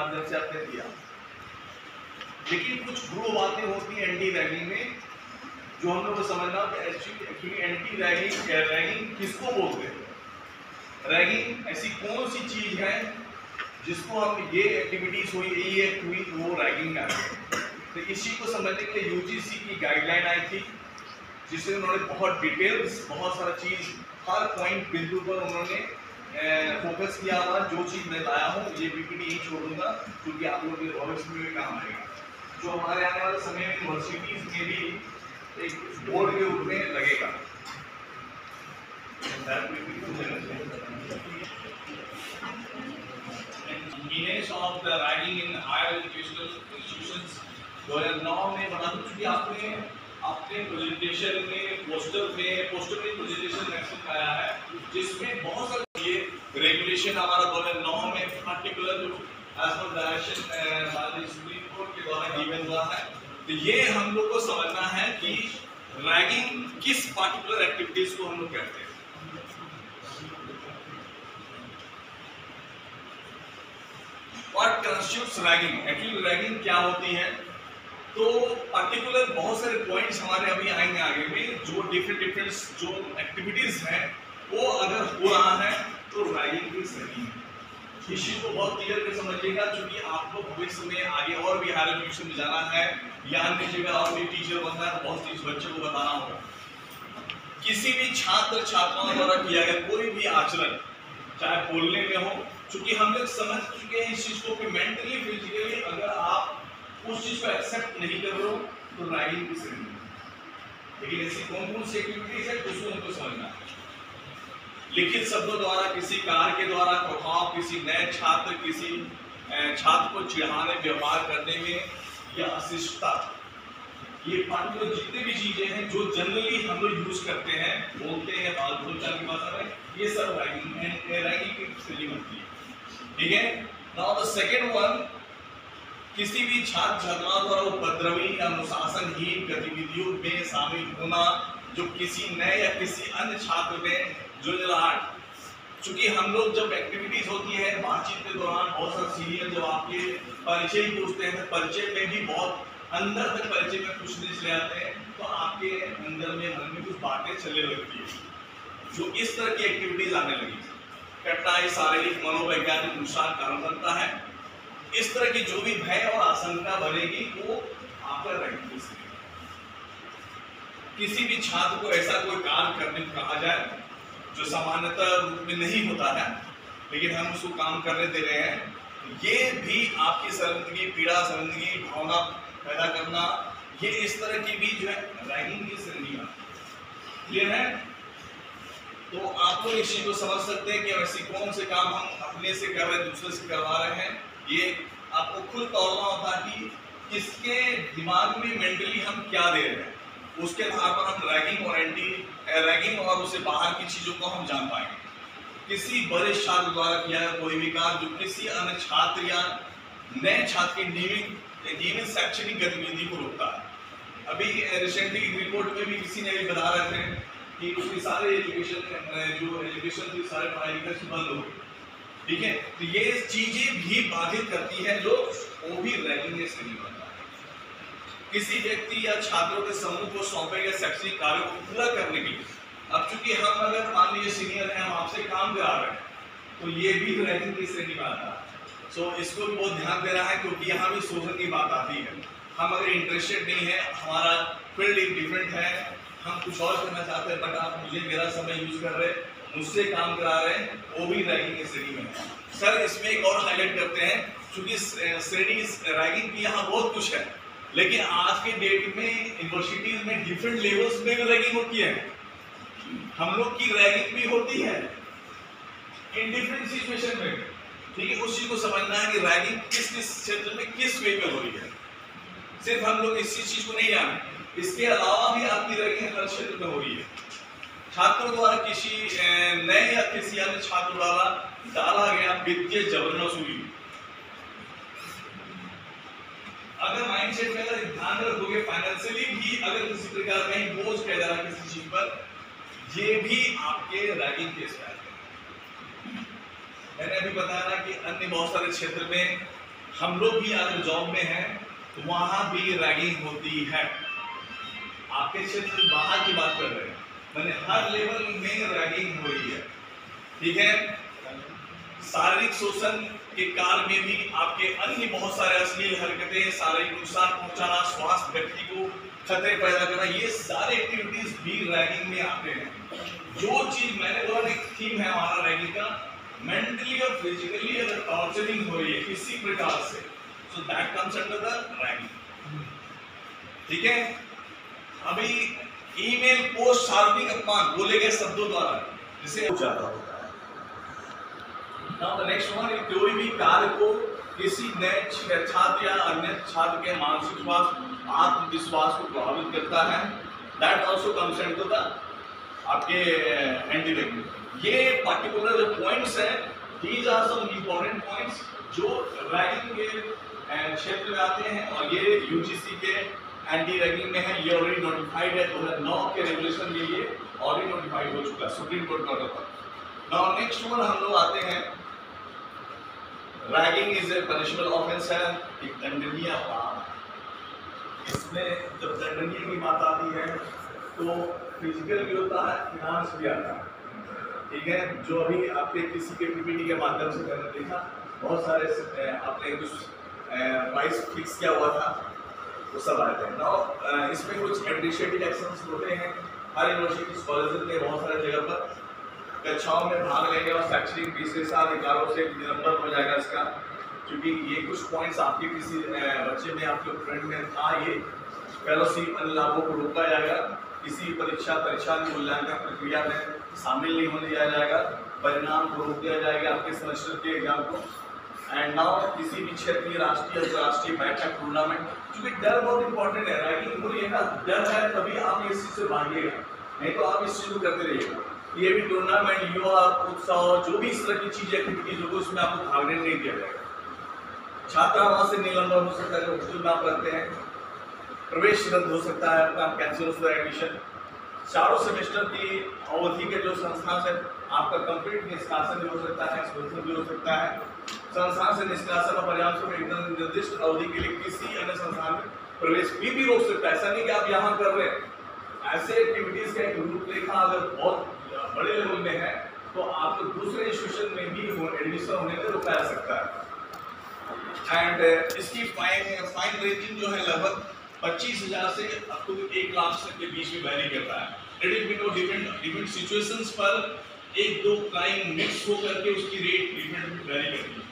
माध्यम से आपने दिया। लेकिन कुछ गुरु बातें होती हैं एंटी रैगिंग में जो हम लोग को समझना है एक्चुअली एंटी रैगिंग किसको बोलते हैं। रैगिंग ऐसी कौन सी चीज है जिसको हम ये एक्टिविटीज हुई ये हुई तो वो रैगिंग में आ गई। तो इस चीज को समझने के लिए यूजीसी की गाइडलाइन आई थी जिससे उन्होंने बहुत डिटेल्स बहुत सारा चीज हर पॉइंट बिंदु पर उन्होंने फोकस किया हुआ। जो चीज मैं लाया हूँ ये पीपीटी यही छोड़ दूंगा क्योंकि आप लोगों के भविष्य में भी काम आएगा। जो हमारे आने वाले समय में यूनिवर्सिटीज में भी एक बोर्ड के रूप में लगेगा। Menace of the ragging in higher educational institutions 2009 में बता दूं कि आपने अपने प्रेजेंटेशन में पोस्टर में प्रेजेंटेशन मैक्सिम आया है जिसमें बहुत सारे ये रेगुलेशन हमारा 2009 में पर्टिकुलर जो as per direction supreme court के द्वारा गिवन हुआ है। तो ये हम लोग को समझना है कि रैगिंग किस पर्टिकुलर एक्टिविटीज को हम लोग कहते हैं। What constitutes ragging? Actually ragging क्या होती है? तो पर्टिकुलर बहुत सारे पॉइंट्स हमारे अभी आएंगे आगे में जो डिफरेंट जो एक्टिविटीज हैं वो अगर हो रहा है तो रैगिंग की श्रेणी है। इस चीज को बहुत क्लियर कर समझिएगा क्योंकि आपको भविष्य में आगे और भी हायर एजुकेशन में जाना है या अन्य जगह और भी टीचर बनना है तो बहुत चीज बच्चों को बताना होगा। किसी भी छात्र छात्राओं द्वारा किया गया कोई भी आचरण चाहे बोलने में हो, चूंकि हम लोग समझ चुके हैं इस चीज को कि मेंटली फिजिकली अगर आप उस चीज को एक्सेप्ट नहीं कर रहे हो तो रैगिंग की श्रेणी है। लेकिन ऐसी कौन कौन सी एक्टिविटीज है उसको हमको समझना है। लिखित शब्दों द्वारा किसी कार्य के द्वारा प्रभाव किसी नए छात्र किसी छात्र को चिढ़ाने व्यवहार करने में या अशिष्टता ये पर्टिकुलर जितने भी चीजें हैं जो जनरली हम लोग यूज करते हैं बोलते हैं बोलचाल की भाषा में ये सब रैगिंग की श्रेणी बनती है। ठीक है। नाउ द सेकंड वन किसी भी छात्र छात्राओं द्वारा उपद्रवी या अनुशासनहीन गतिविधियों में शामिल होना जो किसी नए या किसी अन्य छात्र में झुंझलाहट। चूंकि हम लोग जब एक्टिविटीज होती है बातचीत के दौरान बहुत सारे सीनियर जब आपके परिचय ही पूछते हैं तो परिचय में भी बहुत अंदर तक परिचय में पूछने चले जाते हैं तो आपके अंदर में मन में कुछ बातें चलने लगती है जो इस तरह की एक्टिविटीज आने लगी। कठिनाई शारीरिक मनोवैज्ञानिक नुकसान कारण बनता है। इस तरह की जो भी भय और आशंका बनेगी वो आपका रैगिंग। किसी भी छात्र को ऐसा कोई कार्य करने को कहा जाए जो सामान्यतः रूप में नहीं होता है लेकिन हम उसको काम करने दे रहे हैं ये भी आपकी शर्मिंदगी पीड़ा शर्मिंदगी भावना पैदा करना ये इस तरह की भी जो है रैगिंग की श्रेणी में क्लियर है। तो आप लोग इस चीज को समझ सकते हैं कि ऐसी कौन से काम हम अपने से कर रहे हैं दूसरे से करवा रहे हैं। ये आपको खुद तोड़ना होता है कि किसके दिमाग में मेंटली हम क्या दे रहे हैं उसके आधार पर हम रैगिंग और उससे बाहर की चीजों को हम जान पाएंगे। किसी वरिष्ठ छात्र द्वारा किया गया कोई भी कार्य जो किसी अन्य छात्र या नए छात्र की नियमित शैक्षणिक गतिविधि को रोकता है। अभी रिसेंटली रिपोर्ट में भी किसी ने भी बता रहे थे कि उसकी सारे एजुकेशन की सारे पढ़ाई लिखाई बंद हो गई। ठीक है। तो ये चीजें भी बाधित करती है जो वो भी रैगिंग से नहीं बनता है। किसी व्यक्ति या छात्रों के समूह को सौंपे गए शैक्षणिक कार्यों को पूरा करने के लिए अब चूंकि हम अगर मान लीजिए सीनियर हैं हम आपसे काम करा रहे हैं तो ये भी रैगिंग की श्रेणी में आता है। सो इसको भी बहुत ध्यान देना है क्योंकि यहाँ भी शोषण की बात आती है। हम अगर इंटरेस्टेड नहीं है हमारा फील्ड डिफरेंट है हम कुछ और करना चाहते हैं बट आप मुझे मेरा समय यूज कर रहे हैं मुझसे काम करा रहे हैं वो भी रैगिंग की श्रेणी में है। सर इसमें एक और हाईलाइट करते हैं क्योंकि श्रेणी रैगिंग की यहाँ बहुत कुछ है लेकिन आज के डेट में यूनिवर्सिटीज में डिफरेंट लेवल्स में भी रैगिंग होती है। हम लोग की रैगिंग भी होती है इन डिफरेंट सिचुएशन में। ठीक है। उस चीज को समझना है कि रैगिंग किस किस क्षेत्र में किस वे में हो रही है। सिर्फ हम लोग इसी चीज को नहीं जाने इसके अलावा भी आपकी रैगिंग हर क्षेत्र में हो रही है। छात्रों द्वारा किसी नए या किसी अन्य छात्र द्वारा डाला गया वित्तीय जबरदस्ती। अगर माइंडसेट में अगर ध्यान रखोगे फाइनेंशियली भी अगर किसी प्रकार का बोझ किया जा रहा है किसी चीज पर ये भी आपके रैगिंग केस में आते हैं। मैंने अभी बताया ना कि अन्य बहुत सारे क्षेत्र में हम लोग भी अगर जॉब में हैं तो वहां भी रैगिंग होती है। आपके क्षेत्र से बाहर की बात कर रहे हैं, मैंने हर लेवल में रैगिंग हो रही है, ठीक है। शारीरिक शोषण के काल में भी आपके अन्य बहुत सारे अश्लील हरकतें, शारीरिक नुकसान पहुंचाना, स्वास्थ्य व्यक्ति को खतरे पैदा करना, ये सारे एक्टिविटीज भी रैगिंग में आते हैं। जो चीज मैंने बोला एक थीम है हमारा रैगिंग का, मेंटली और फिजिकली अगर टॉर्चरिंग हो रही है किसी प्रकार से, so that comes under the ragging, ठीक है। अभी ईमेल, पोस्ट, शारीरिक अपमान बोले गए शब्दों द्वारा जिसे ज्यादा होता है। नाउ द नेक्स्ट वन, कोई भी कार्य को किसी नए छात्र या अन्य छात्र के मानसिक स्वास्थ्य, आत्मविश्वास को प्रभावित करता है, that also comes into the आपके एंटी रैगिंग। ये पर्टिकुलर जो पॉइंट्स है, these are some important points जो रैगिंग के क्षेत्र में आते हैं, और ये यूजीसी के एंटी रैगिंग में है। ये ऑलरेडी नोटिफाइड है, 2009 के रेगुलेशन में ये ऑलरेडी नोटिफाइड हो चुका है, सुप्रीम कोर्ट का ऑर्डर पर। नाउ नेक्स्ट वन हम लोग आते हैं, ragging is a punishable offence है, एक दंडनीय अपराध। इसमें जब दंडनीय की बात आती है तो फिजिकल भी होता है, फिनांस भी आता है, ठीक है। जो अभी आपके किसी के पीपीटी के माध्यम से मैंने देखा, बहुत सारे आपने कुछ प्राइस फिक्स किया हुआ था, वो सब आए थे। नाउ इसमें कुछ एडमिनिस्ट्रेटिव एक्शंस होते हैं, हर यूनिवर्सिटी कॉलेज में बहुत सारे जगह पर कक्षाओं में भाग लेंगे और शैक्षणिक विशेषाधिकारों से निलंबन हो जाएगा इसका, क्योंकि ये कुछ पॉइंट्स आपके किसी बच्चे में, आपके फ्रेंड में था, ये फेलोशिप अन्य लाभों को रोका जाएगा, किसी परीक्षा मूल्यांकन प्रक्रिया में शामिल नहीं होने दिया जाएगा, परिणाम को रोक दिया जाएगा आपके सेमेस्टर के एग्जाम को। एंड नाउ किसी भी क्षेत्रीय, राष्ट्रीय, अंतर्राष्ट्रीय बैठक, टूर्नामेंट, क्योंकि डर बहुत इंपॉर्टेंट है, रैगिंग हो रही है ना, डर है तभी आप इस चीज से भागिएगा, नहीं तो आप इस चीज को करते रहिएगा। ये भी टूर्नामेंट, युवा उत्साह, जो भी इस तरह की चीजें एक्टिविटीज होगी उसमें आपको भागने नहीं दिया जाएगा। छात्रावास से निलंबन हो सकता है, हॉस्टल में आप रहते हैं, प्रवेश रद्द हो सकता है, आपका कैंसिल हो सकता है एडमिशन, चारों सेमेस्टर की अवधि के जो संस्थान से आपका कंप्लीट निष्कासन भी हो सकता है, एक्सपेंशन भी हो सकता है। संस्थान से निष्कासन और परिणाम से एकदम निर्दिष्ट अवधि के लिए किसी अन्य संस्थान में प्रवेश भी रोक सकता है। ऐसा नहीं कि आप यहाँ कर रहे हैं, ऐसे एक्टिविटीज का एक रूपरेखा अगर बहुत बड़े लेवल में है तो आपको दूसरे इंस्टीट्यूशन में भी एडमिशन होने में रोका जा सकता है। एंड इसकी फाइन रेंजिंग जो है लगभग 25,000 से अप टू 1 लाख तक के बीच में वैरी करता है। डिफरेंट सिचुएशंस पर 1-2 क्राइम मिक्स होकर के उसकी रेट डिफरेंट वैरी करती है।